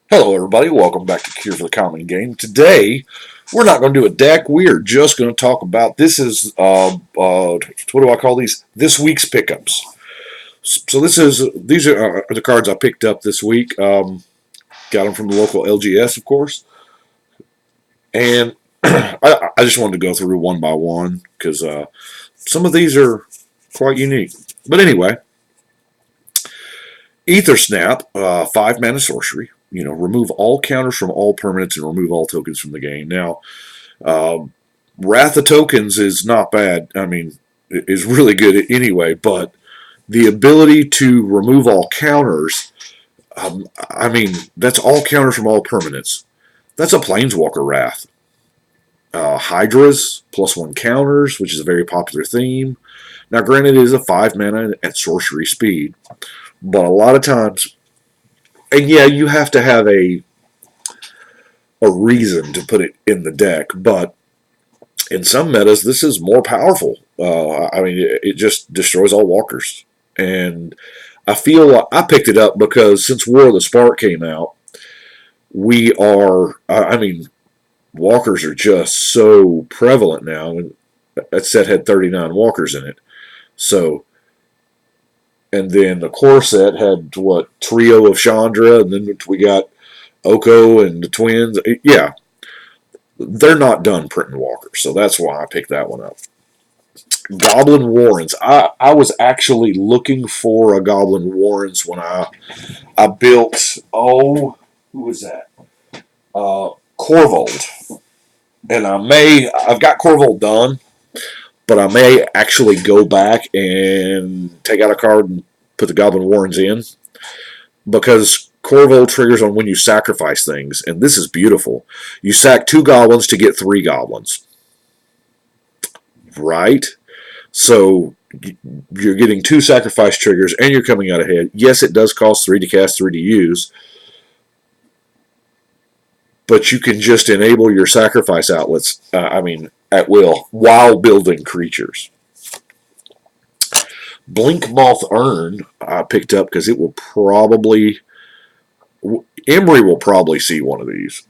Hello, everybody. Welcome back to Cure for the Common Game. Today, we're not going to do a deck. We are just going to talk about this is what do I call these? This week's pickups. So these are the cards I picked up this week. Got them from the local LGS, of course, and I just wanted to go through one by one because some of these are quite unique. But anyway, Ether Snap, 5 mana sorcery. Remove all counters from all permanents and remove all tokens from the game. Now, Wrath of Tokens is not bad. I mean, is really good anyway, but the ability to remove all counters, that's all counters from all permanents. That's a Planeswalker Wrath. Hydras, +1 counters, which is a very popular theme. Now, granted, it is a 5 mana at sorcery speed, but a lot of times, and yeah, you have to have a reason to put it in the deck, but in some metas, this is more powerful. It just destroys all walkers. And I feel like I picked it up because since War of the Spark came out, walkers are just so prevalent now. And that set had 39 walkers in it. So, and then the core set had, Trio of Chandra, and then we got Oko and the twins. Yeah, they're not done printing walkers, so that's why I picked that one up. Goblin Warrens. I was actually looking for a Goblin Warrens when I built, who was that? Corvold. And I've got Corvold done, but I may actually go back and take out a card and put the Goblin Warrens in, because Corvold triggers on when you sacrifice things, and this is beautiful. You sack 2 goblins to get 3 goblins. Right? So you're getting 2 sacrifice triggers, and you're coming out ahead. Yes, it does cost 3 to cast, 3 to use, but you can just enable your sacrifice outlets, at will, while building creatures. Blink Moth Urn I picked up because it will probably... Emery will probably see one of these.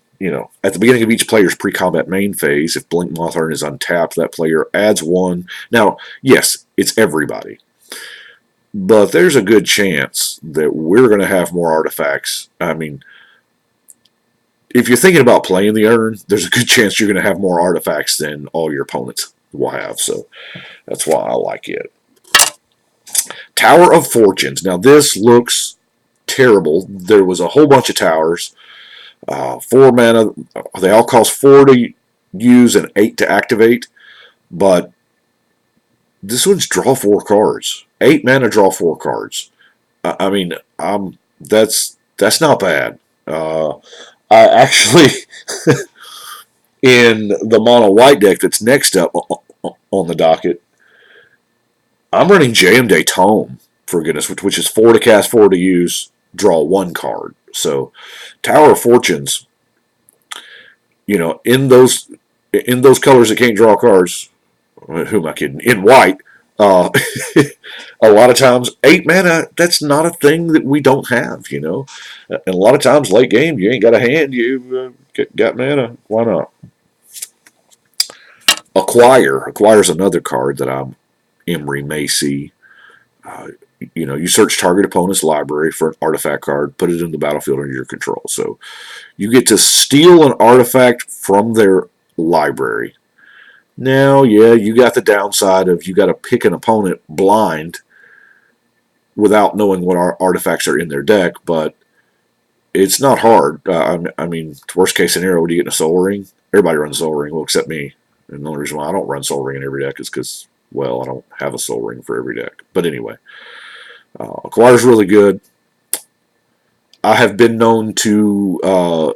At the beginning of each player's pre-combat main phase, if Blink Moth Urn is untapped, that player adds 1. Now, yes, it's everybody. But there's a good chance that we're going to have more artifacts. If you're thinking about playing the Urn, there's a good chance you're going to have more artifacts than all your opponents will have. So that's why I like it. Tower of Fortunes. Now, this looks terrible. There was a whole bunch of towers. 4 mana. They all cost 4 to use and 8 to activate. But this one's draw 4 cards. 8 mana, draw 4 cards. That's not bad. I actually, in the mono white deck that's next up on the docket, I'm running Jayemdae Tome, for goodness, which is 4 to cast, 4 to use, draw 1 card. So, Tower of Fortunes, in those colors that can't draw cards, who am I kidding? In white, a lot of times 8 mana, that's not a thing that we don't have, And a lot of times late game, you ain't got a hand, you got mana. Why not? Acquire. Acquire is another card that Emery may see. You search target opponent's library for an artifact card, put it in the battlefield under your control. So you get to steal an artifact from their library. Now, yeah, you got the downside of you got to pick an opponent blind without knowing what artifacts are in their deck, but it's not hard. Worst case scenario, what do you get in a Soul Ring? Everybody runs Soul Ring, well, except me. And the only reason why I don't run Soul Ring in every deck is because, well, I don't have a Soul Ring for every deck. But anyway, Acquire's really good. I have been known to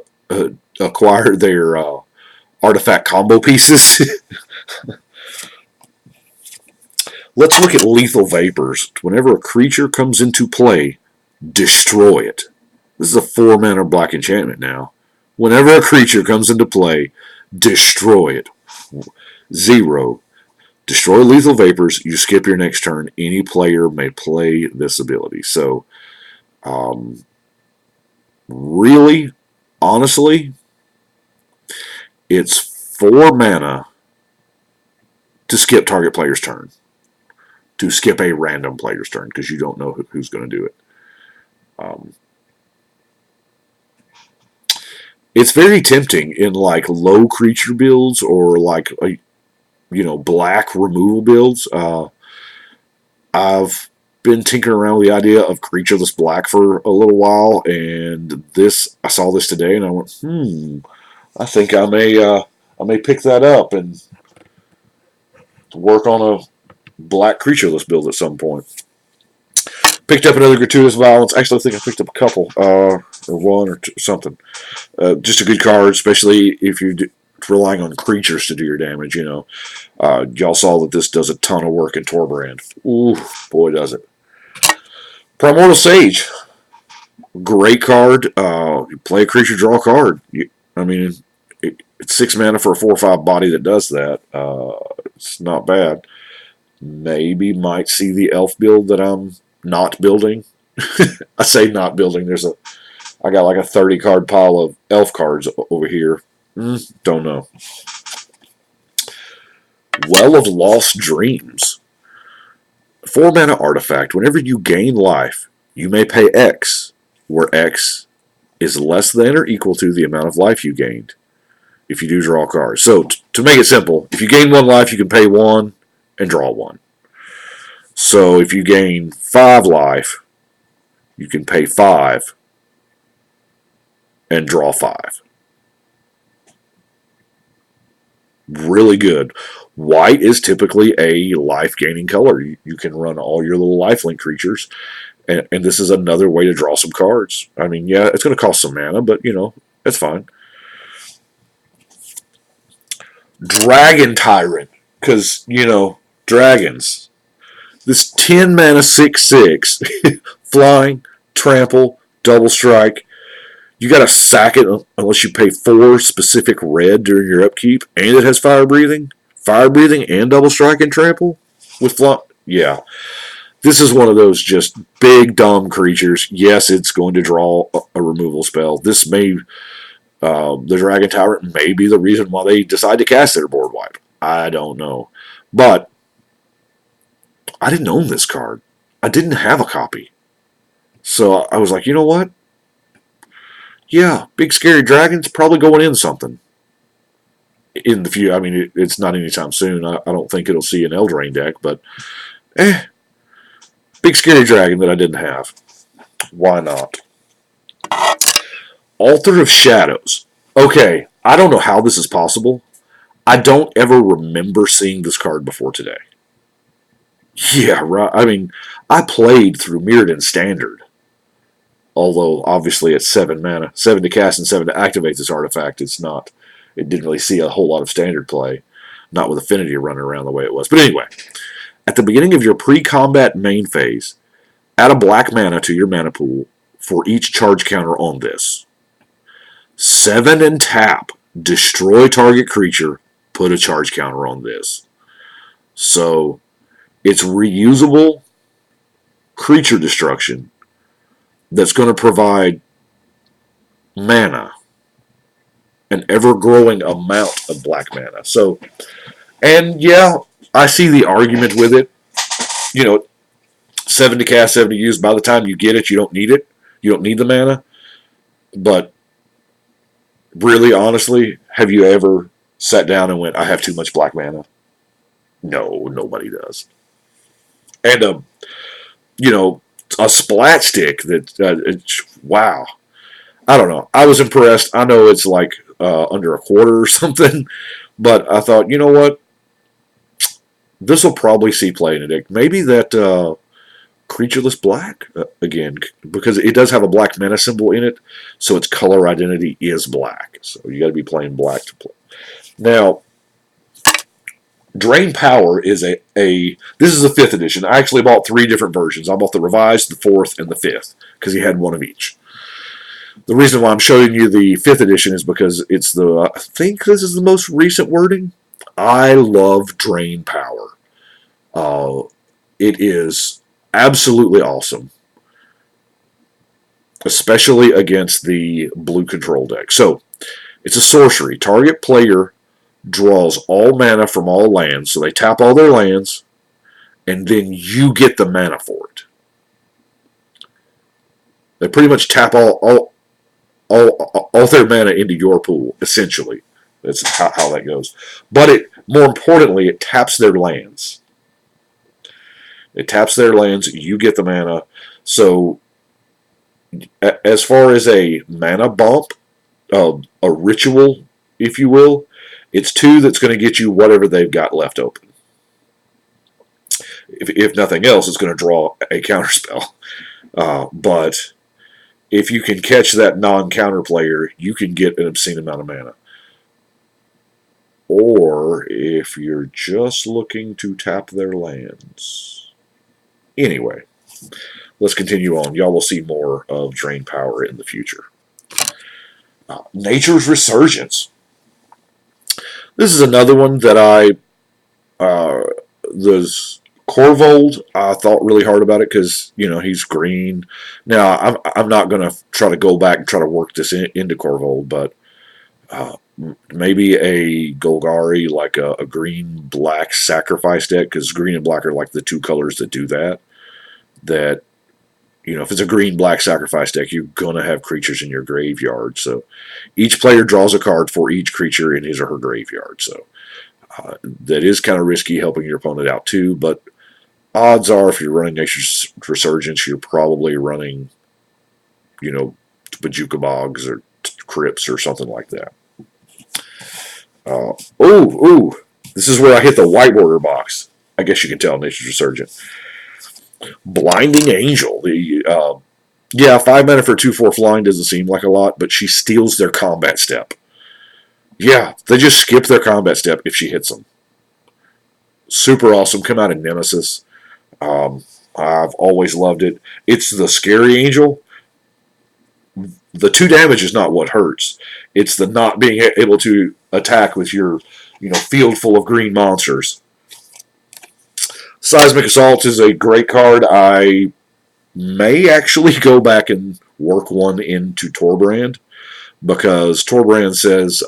acquire their artifact combo pieces. Let's look at Lethal Vapors. Whenever a creature comes into play, destroy it. This is a 4 mana black enchantment now. Whenever a creature comes into play, destroy it. 0. Destroy Lethal Vapors. You skip your next turn. Any player may play this ability. So, really, Honestly, it's 4 mana to skip target player's turn. To skip a random player's turn, because you don't know who's going to do it. It's very tempting in like low creature builds or like black removal builds. I've been tinkering around with the idea of creatureless black for a little while, and I saw this today, and I went, I think I may pick that up and work on a black creatureless build at some point. Picked up another gratuitous violence. Actually, I think I picked up a couple, or one or two, something. Just a good card, especially if you're relying on creatures to do your damage. Y'all saw that this does a ton of work in Torbrand. Ooh, boy, does it. Primordial Sage, great card. You play a creature, draw a card. It's 6 mana for a 4/5 body that does that. It's not bad. Maybe might see the elf build that I'm not building. I say not building. I got like a 30 card pile of elf cards over here. Don't know. Well of Lost Dreams. 4 mana artifact. Whenever you gain life, you may pay X, where X is less than or equal to the amount of life you gained if you do draw cards. So, to make it simple, if you gain 1 life, you can pay 1 and draw 1. So, if you gain 5 life, you can pay 5 and draw 5. Really good. White is typically a life-gaining color. You can run all your little lifelink creatures, and this is another way to draw some cards. I mean, yeah, it's going to cost some mana, but, it's fine. Dragon Tyrant, because, dragons. This 10 mana 6/6, flying, trample, double strike. You got to sack it unless you pay 4 specific red during your upkeep, and it has fire breathing and double strike and trample with fly. Yeah, this is one of those just big dumb creatures. Yes, it's going to draw a removal spell. This may the Dragon Tyrant may be the reason why they decide to cast their board wipe. I don't know, but I didn't own this card. I didn't have a copy, so I was like, you know what? Yeah, big scary dragon's probably going in something. In the future, I mean, it's not anytime soon. I don't think it'll see an Eldraine deck, but big scary dragon that I didn't have. Why not? Altar of Shadows. Okay, I don't know how this is possible. I don't ever remember seeing this card before today. Yeah, right. I mean, I played through Mirrodin Standard. Although, obviously, it's 7 mana. 7 to cast and 7 to activate this artifact. It didn't really see a whole lot of standard play. Not with Affinity running around the way it was. But anyway, at the beginning of your pre-combat main phase, add a black mana to your mana pool for each charge counter on this. 7 and tap. Destroy target creature. Put a charge counter on this. So, it's reusable creature destruction that's going to provide mana, an ever-growing amount of black mana. So, and yeah, I see the argument with it. 7 to cast, 7 to use. By the time you get it, you don't need it. You don't need the mana. But really, honestly, have you ever sat down and went, I have too much black mana? No, nobody does. And, a splat stick that, wow. I don't know. I was impressed. I know it's like under a quarter or something, but I thought, you know what? This will probably see play in a deck. Maybe that creatureless black again, because it does have a black mana symbol in it, so its color identity is black. So you got to be playing black to play. Now, Drain Power is this is the 5th edition. I actually bought 3 different versions. I bought the revised, the 4th, and the 5th, because he had one of each. The reason why I'm showing you the 5th edition is because it's I think this is the most recent wording. I love Drain Power. It is absolutely awesome. especially against the blue control deck. So it's a sorcery. Target player draws all mana from all lands, so they tap all their lands, and then you get the mana for it. They pretty much tap all their mana into your pool, essentially. That's how that goes. But more importantly, it taps their lands. It taps their lands, you get the mana. So as far as a mana bump, a ritual, if you will, it's 2 that's going to get you whatever they've got left open. If nothing else, it's going to draw a counterspell. But if you can catch that non-counter player, you can get an obscene amount of mana. Or if you're just looking to tap their lands. Anyway, let's continue on. Y'all will see more of Drain Power in the future. Nature's Resurgence. This is another one that there's Corvold, I thought really hard about it because, he's green. Now, I'm not going to try to go back and try to work this into Corvold, but maybe a Golgari, like a green-black sacrifice deck, because green and black are like the 2 colors that do that. That, if it's a green-black sacrifice deck, you're going to have creatures in your graveyard. So each player draws a card for each creature in his or her graveyard. So that is kind of risky, helping your opponent out too, but odds are if you're running Nature's Resurgence, you're probably running, Bajuka Bogs or Crypts or something like that. This is where I hit the white border box. I guess you can tell Nature's Resurgent. Blinding Angel. 5 mana for 2/4 flying doesn't seem like a lot, but she steals their combat step. Yeah, they just skip their combat step if she hits them. Super awesome. Come out in Nemesis. I've always loved it. It's the scary angel. The 2 damage is not what hurts. It's the not being able to attack with your, field full of green monsters. Seismic Assault is a great card. I may actually go back and work one into Torbrand, because Torbrand says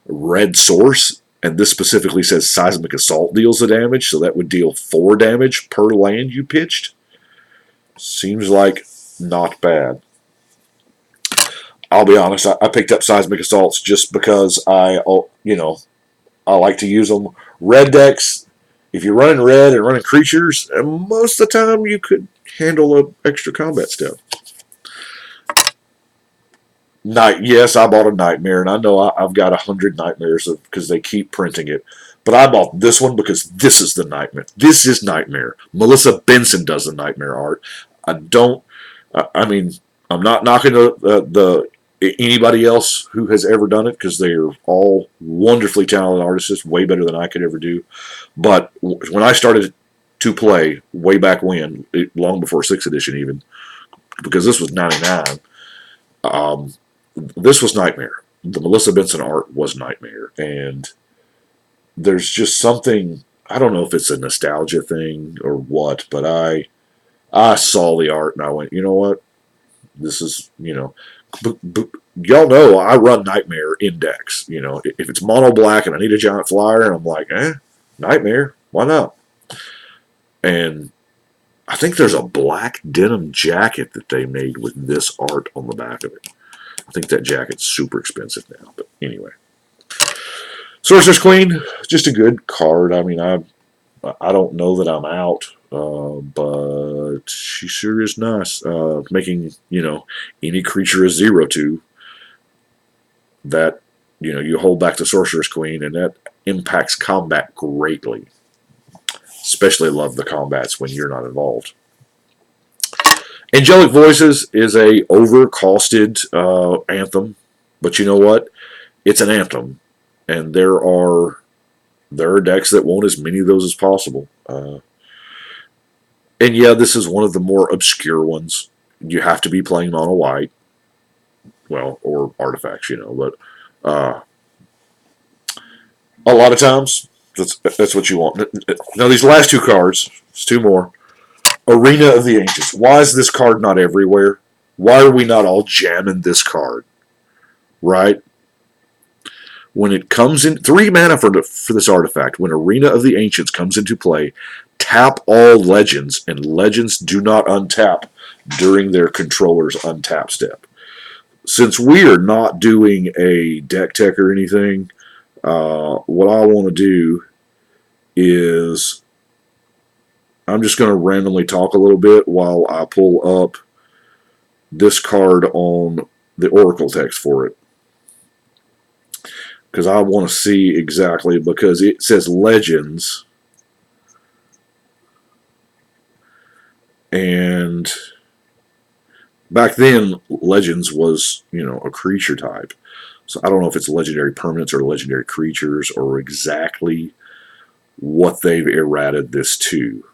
red source, and this specifically says Seismic Assault deals the damage, so that would deal 4 damage per land you pitched. Seems like not bad. I'll be honest, I picked up Seismic Assaults just because I like to use them. Red decks, if you're running red and running creatures, most of the time you could handle an extra combat step. Yes, I bought a Nightmare, and I know I've got 100 Nightmares because they keep printing it. But I bought this one because this is the Nightmare. This is Nightmare. Melissa Benson does the Nightmare art. I'm not knocking anybody else who has ever done it, because they are all wonderfully talented artists, way better than I could ever do. But when I started to play way back when, long before 6th edition even, because this was 99, this was Nightmare. The Melissa Benson art was Nightmare, and there's just something, I don't know if it's a nostalgia thing or what, but I saw the art and I went, you know what? This is, y'all know I run Nightmare in decks. If it's mono black and I need a giant flyer, I'm like, Nightmare, why not? And I think there's a black denim jacket that they made with this art on the back of it. I think that jacket's super expensive now, but anyway. Sorcerer's Queen, just a good card. I mean, I don't know that I'm out, but she sure is nice. Making, any creature a 0/2 that, you hold back the Sorcerer's Queen, and that impacts combat greatly. Especially love the combats when you're not involved. Angelic Voices is a overcosted anthem, but you know what? It's an anthem, and there are decks that want as many of those as possible. And yeah, this is one of the more obscure ones. You have to be playing mono white, well, or artifacts, but a lot of times that's what you want. Now these last 2 cards, it's 2 more. Arena of the Ancients. Why is this card not everywhere? Why are we not all jamming this card? Right? When it comes in, 3 mana for this artifact. When Arena of the Ancients comes into play, tap all legends, and legends do not untap during their controller's untap step. Since we are not doing a deck tech or anything, what I want to do is I'm just going to randomly talk a little bit while I pull up this card on the Oracle text for it. Because I want to see exactly, because it says Legends. And back then, Legends was, a creature type. So I don't know if it's legendary permanents or legendary creatures or exactly what they've errated this to.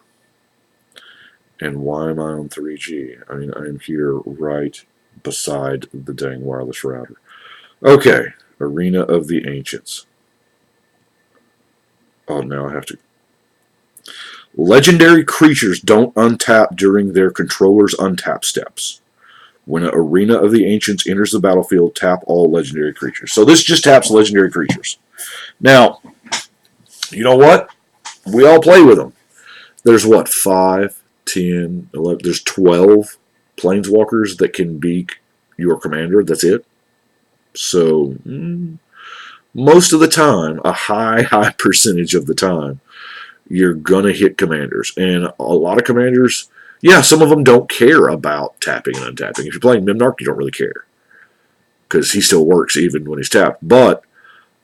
And why am I on 3G? I mean, I am here right beside the dang wireless router. Okay, Arena of the Ancients. Oh, now I have to. Legendary creatures don't untap during their controller's untap steps. When an Arena of the Ancients enters the battlefield, tap all legendary creatures. So this just taps legendary creatures. Now, you know what? We all play with them. There's what, 5, 10, 11, there's 12 planeswalkers that can be your commander. That's it. So, most of the time, a high percentage of the time, you're going to hit commanders. And a lot of commanders, yeah, some of them don't care about tapping and untapping. If you're playing Mimnarch, you don't really care, because he still works even when he's tapped. But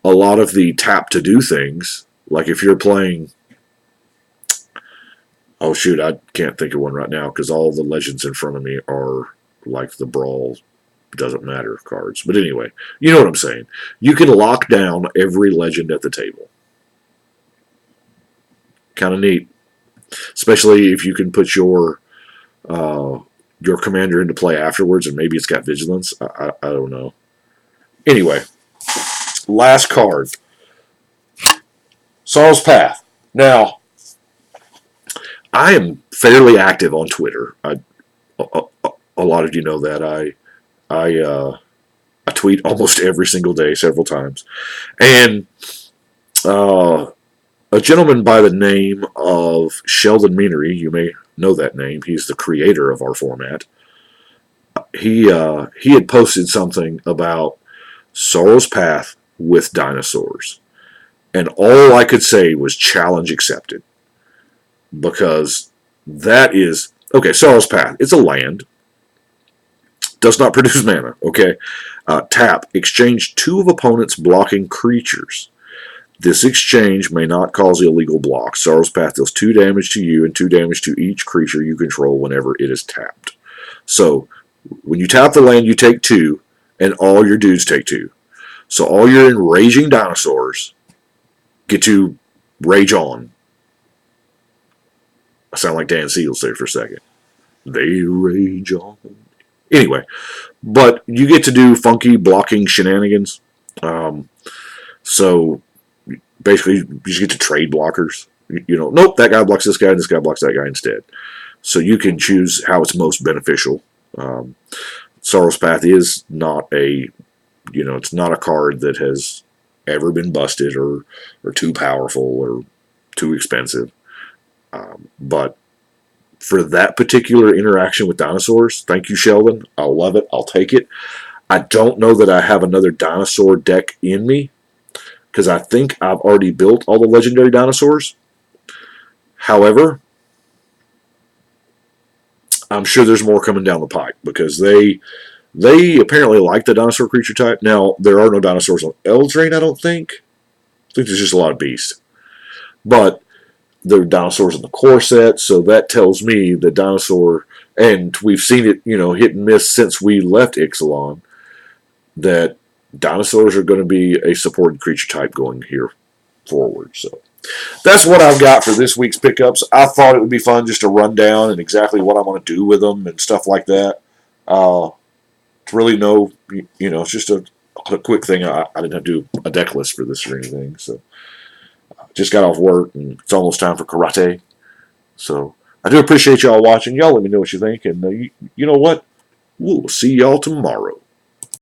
a lot of the tap to do things, like if you're playing, oh shoot, I can't think of one right now because all the legends in front of me are like the Brawl doesn't matter cards. But anyway, you know what I'm saying. You can lock down every legend at the table. Kind of neat. Especially if you can put your commander into play afterwards, and maybe it's got vigilance. I don't know. Anyway, last card. Sorrow's Path. Now, I am fairly active on Twitter. A lot of you know that. I tweet almost every single day, several times. And a gentleman by the name of Sheldon Meanery, you may know that name. He's the creator of our format. He had posted something about Sorrow's Path with dinosaurs. And all I could say was challenge accepted. Because that is, okay, Sorrow's Path, it's a land. Does not produce mana, okay? Tap, exchange 2 of opponent's blocking creatures. This exchange may not cause illegal blocks. Sorrow's Path deals 2 damage to you and 2 damage to each creature you control whenever it is tapped. So, when you tap the land, you take 2, and all your dudes take 2. So all your enraging dinosaurs get to rage on. I sound like Dan Seals there for a second. They rage on. Anyway, but you get to do funky blocking shenanigans. So basically, you just get to trade blockers. Nope, that guy blocks this guy, and this guy blocks that guy instead. So you can choose how it's most beneficial. Sorrow's Path is not it's not a card that has ever been busted or too powerful or too expensive. But for that particular interaction with dinosaurs, thank you, Sheldon. I'll love it. I'll take it. I don't know that I have another dinosaur deck in me, because I think I've already built all the legendary dinosaurs. However, I'm sure there's more coming down the pike, because they apparently like the dinosaur creature type. Now, there are no dinosaurs on Eldraine, I don't think. I think there's just a lot of beasts. But there are dinosaurs in the core set, so that tells me the dinosaur, and we've seen it, hit and miss since we left Ixalan, that dinosaurs are going to be a supported creature type going here forward. So that's what I've got for this week's pickups. I thought it would be fun just to run down and exactly what I want to do with them and stuff like that. To really know, it's just a quick thing. I didn't have to do a deck list for this or anything, so just got off work and it's almost time for karate. So I do appreciate y'all watching. Y'all let me know what you think, and you know what? We'll see y'all tomorrow.